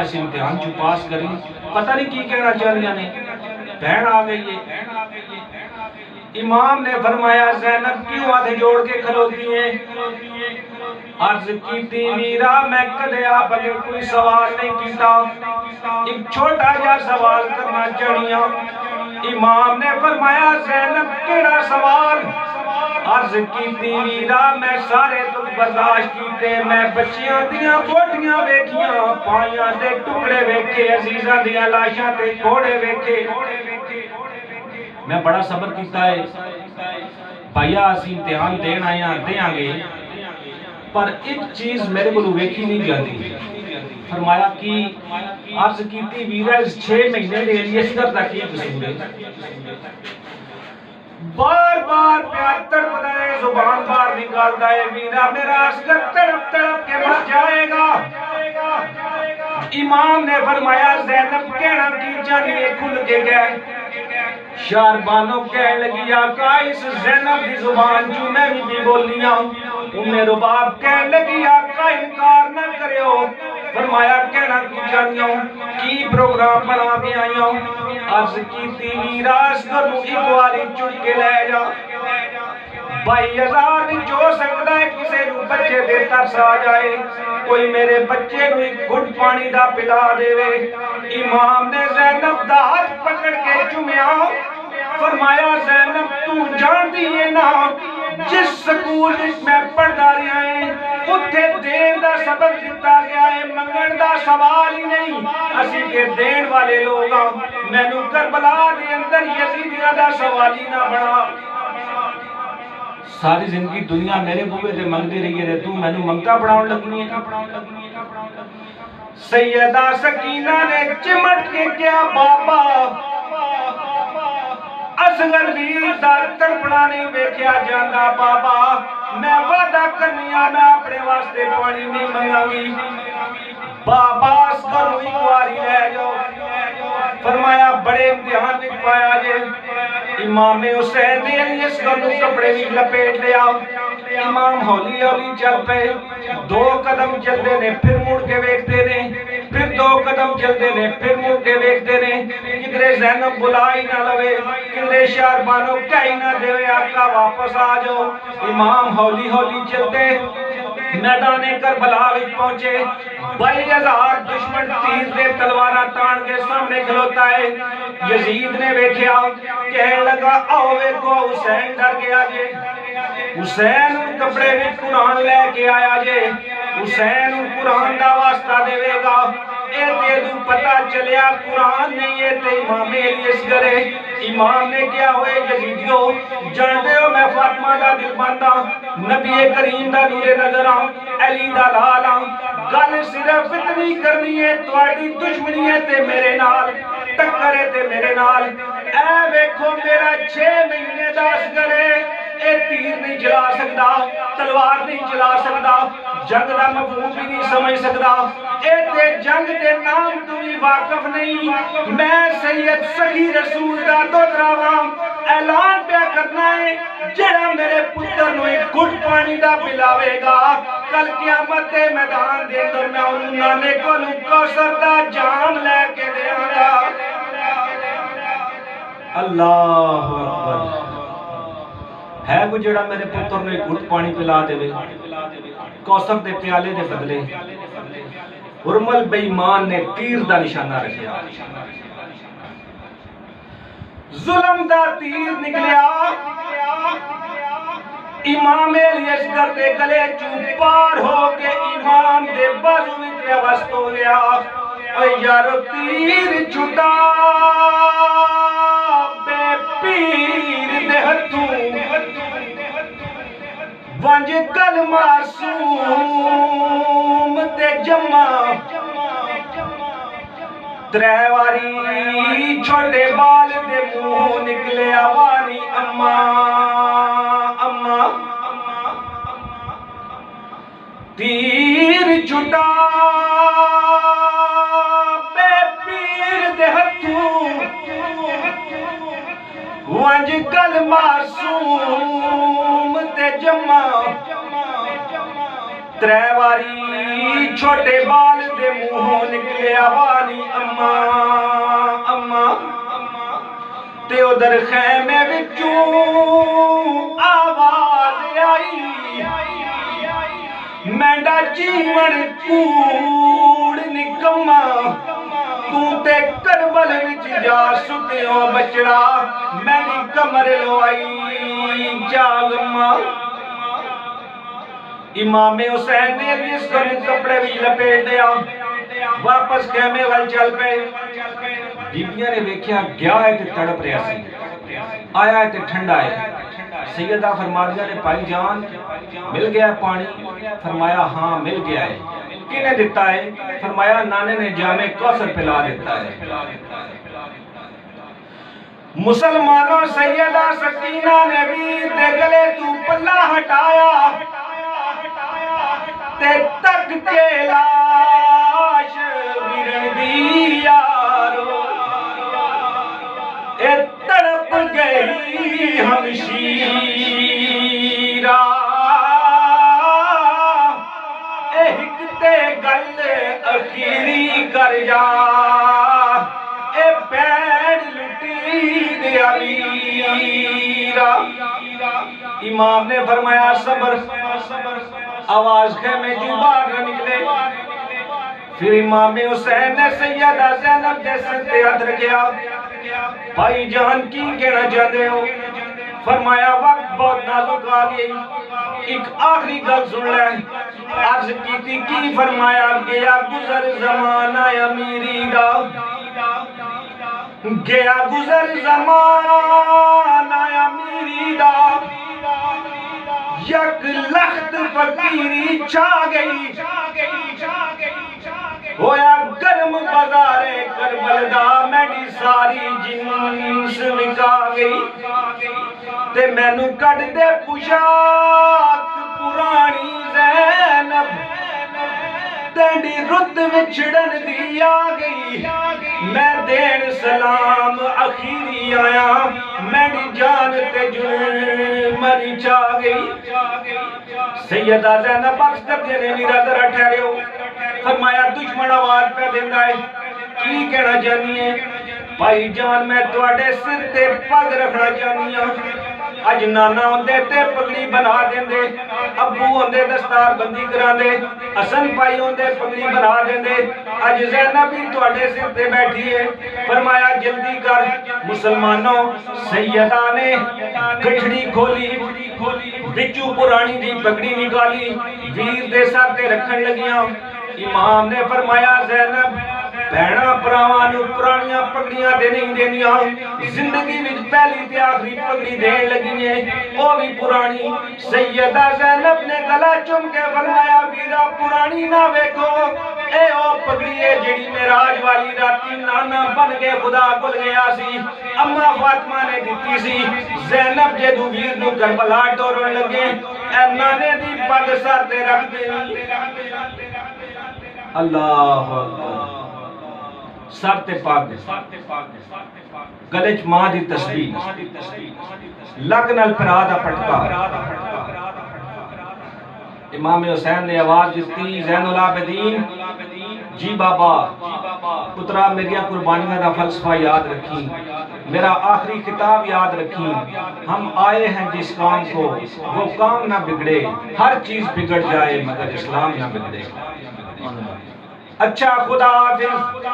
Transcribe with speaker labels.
Speaker 1: اس امتحان جو پاس کری پتہ نہیں کی کہنا چاہیے نے بہن آ گئی ہے۔ امام نے فرمایا زینب کیوں ہاتھ جوڑ کے کھلوتی ہیں؟ عرض کی تھی میرا میں کدے آپ اگر کوئی سوال نہیں کیتا، ایک چھوٹا جا سوال کرنا چاہیے۔ امام نے فرمایا زینب کیڑا سوال؟ عرض کی تھی میرا میں سارے دکھ برداشت کیتے، میں بچیاں دیاں بوٹیاں ویکھیاں، پائیاں دے ٹکڑے ویکھے، عزیزاں دیاں لاشاں تے گھوڑے ویکھے، میں بڑا صبر کیتا ہے بھائیا اسی امتحان دین آیا دیاں گے، پر ایک چیز میرے کو ویکھی نہیں جاتی۔ فرمایا کہ عرض کی تھی ویرہ 6 مہینے دے لیے اس کر تک یہ قصور ہے، بار بار پیار تڑپتا ہے، زبان بار نکالتا ہے، ویرہ میرا اسکر تڑپ تڑپ کے مر جائے گا۔ امام نے فرمایا زینب کہنا کی جانیے کھل کے گئے، شاربانوں کہہ لگی آقا اس زینب دی زبان جو میں بھی بولیاں، میرے باپ کہہ لگی آقا انکار نہ کرے ہو۔ فرمایا کہنا کی جانیوں کی پروگرام بنا کے آئی ہوں؟ عرض کی تھی ویراس کرو اقواری چک کے لے جا، 22,000 جو سکتا ہے کسے رو بچے دے ترس آ جائے، کوئی میرے بچے رو ایک گھٹ پانی دا پلا دے وے۔ امام نے زینب دا ہاتھ پکڑ کے چومیا، فرمایا زینب تو جان دیئے نا جس سکول میں پڑھدا رہا ہے اتھے دین دا سبق دیتا گیا ہے، منگن دا سوال ہی نہیں، اسی کے دین والے لوگاں میں نو کربلا دے اندر یزیدیاں دا سوالی نہ بڑھا۔ ساری زندگی دنیا میرے بوئے دے منگ دے رہی ہے تو میں نو منگتا بڑھاؤں لگنی ہے۔ سیدہ سکینہ نے چمٹ کے کیا بابا اصغر ویر دا تڑپڑا نہیں بیکھیا جاندہ بابا، میں وعدہ کرنیا میں اپنے واسطے پانی نہیں منگا گی، بابا اصغر ہوئی کواری لے جو۔ فرمایا بڑے امتحان میں پایا جے، امام حسین نے اصغر کو کپڑے بھی لپیٹ لیا، امام ہولی ہولی چل پہ، 2 قدم چلتے نے پھر مڑ کے ویکھتے نے، پھر 2 قدم چلتے نے پھر مڑ کے ویکھتے نے، کدھرے زینب بلائی نہ لوے، کدھرے شاربانوں کہی نہ دیوے آقا واپس آ جاؤ۔ امام ہولی ہولی چلتے میدان کربلا وچ پہنچے، 22,000 دشمن تیر دے تلوارہ تان کے سامنے کھلوتا ہے، یزید نے ویکھیا کہنے لگا آؤ ویکھو حسین ڈر گیا جے، حسین ان کپڑے میں قرآن لے کے آیا جے، حسین ان قرآن دا واسطہ دے وے گا، اے دے دو پتہ چلیا قرآن نہیں ہے تے امام علی اصغر ہے۔ امام نے کیا ہوئے یزیدیو جاندے ہو میں فاطمہ دا دل باندھا، نبی کریم دا نور نظر آؤں، علی دا لال آؤں، گل صرف اتنی کرنی ہے تواڈی دشمنی ہے تے میرے نال ٹکر ہے تے میرے نال، اے ویکھو میرا 6 مہینے دا اصغر ہے، اے تیر نہیں چلا سکتا، تلوار نہیں چلا سکتا، جنگ دا مفہوم بھی نہیں سمجھ سکتا، اے تے جنگ دے نام تو بھی واقف نہیں، میں سید سخی رسول دا دوتراواں اعلان پہ کرنا ہے جڑا میرے پتر نو ایک گھٹ پانی دا پلاوے گا کل قیامت دے میدان دے اندر میں انہوں نے کوثر دا جام لے کے دیاں گا۔ اللہ اکبر، ہے کوئی جڑا میرے پتر نے گھٹ پانی پلا دے وے کوثر دے پیالے دے بدلے؟ ارمل بے ایمان نے تیر دا نشانہ رکھیا، ظلم دا تیر نکلیا، امام علی اصغر دے گلے چوں پار ہو کے امام دے بازو میں وسط ہو گیا، اے یارو تیر چھٹا بے پیر دے ہتھوں، ونج گل معصوم تے جمع، 3 واری چھوٹے بال دے منہ نکلے آوانی اماں اماں، تیر چھٹا بے پیر دے ہتھوں، ونج گل معصوم تے جمع، ترے واری چھوٹے بال دے منہوں نکلیا وانی اما اما تے ادھر خیمے وچوں آواز آئی مینڈا جیون کوڑ نکما تو تے کربل وچ جا ستیوں بچڑا میری کمر لوائی جاگما امام حسین نے بھی اس کو کپڑے بھی لپیٹ دیا واپس خیمے وال چل پے بیبیاں نے ویکھیا گیا ہے تے تڑپ رہا سی آیا ہے تے ٹھنڈا ہے سیدہ فرمایا نے بھائی جان مل گیا پانی فرمایا ہاں مل گیا ہے کنے دیتا ہے فرمایا نانے نے جامع کوثر پلا دیتا ہے مسلمانوں سیدہ سکینہ نے بھی دے گلے تو پلہ ہٹایا تے تک کے لاش ویرن دی یارو اے تڑپ گئی ہمشیرہ اے ہکتے گل اخیری کر جا اے پیڑ لٹی دیا ویرہ امام نے فرمایا صبر آواز خیمے جو باہر نہ نکلے پھر امام حسین نے سیدہ زینب دے سر تے ہاتھ رکھیا بھائی جان کی کہنا چاہتے ہو فرمایا وقت بہت نازک آ گئی ایک آخری گل سن لیں عرض کی فرمایا گیا گزر زمانہ امیری دا گیا گزر زمانہ امیری دا یک لخت فقیری چھا گئی ہویا گرم بازار کربل دا میڈی ساری جنس وکا گئی تے مینو کٹ دے پوشاک پرانی زینب تینڈی رد وچھڑن دی آگئی میں دین سلام اخیری آیا میری جان تے جن منی چاہ گئی سیدہ زینب بخش کر دینے میرا ذرا ٹھہرے ہو فرمایا دشمن آواز پہ دیندہ ہے کی کہنا چاہنی ہے بھائی جان میں توڑے سر تے پگ رکھنا چاہنی ہوں اج نانا ہوندے تے پگڑی بنا دیندے ابو ہوندے دستار بندی کرا دے حسن بھائی ہوندے پگڑی بنا دیندے اج زینب بھی توڑے سر تے بیٹھی ہے فرمایا جلدی کر مسلمانوں سیدہ نے گٹھڑی کھولی بچو پرانی دی پگڑی نکالی ویر دے سر تے رکھن لگیاں امام نے فرمایا زینب بہنا پراوانو پرانیاں پگڑیاں دے نہیں دینیاں زندگی وچ پہلی تے آخری پگڑی دین لگی ہیں او بھی پرانی سیدہ زینب نے گلا چم کے فرمایا ویرا پرانی نہ ویکھو اے او پگڑی ہے جڑی معراج والی راتی نانا بن کے خدا کول گیا سی اما فاطمہ نے دتی سی زینب جدوں ویر نو کربلا ٹورن لگے اے نانے دی پگ سر تے رکھ دینی اللہ اکبر سر تے پاک گلچ ماں دی تسبیح لگ نال پرادہ پٹکا امام حسین نے آواز جتی زین العابدین جی بابا پترا میریا قربانیاں دا فلسفہ یاد رکھی میرا آخری خطاب یاد رکھی ہم آئے ہیں جس کام کو وہ کام نہ بگڑے ہر چیز بگڑ جائے مگر اسلام نہ بگڑے اچھا خدا حافظ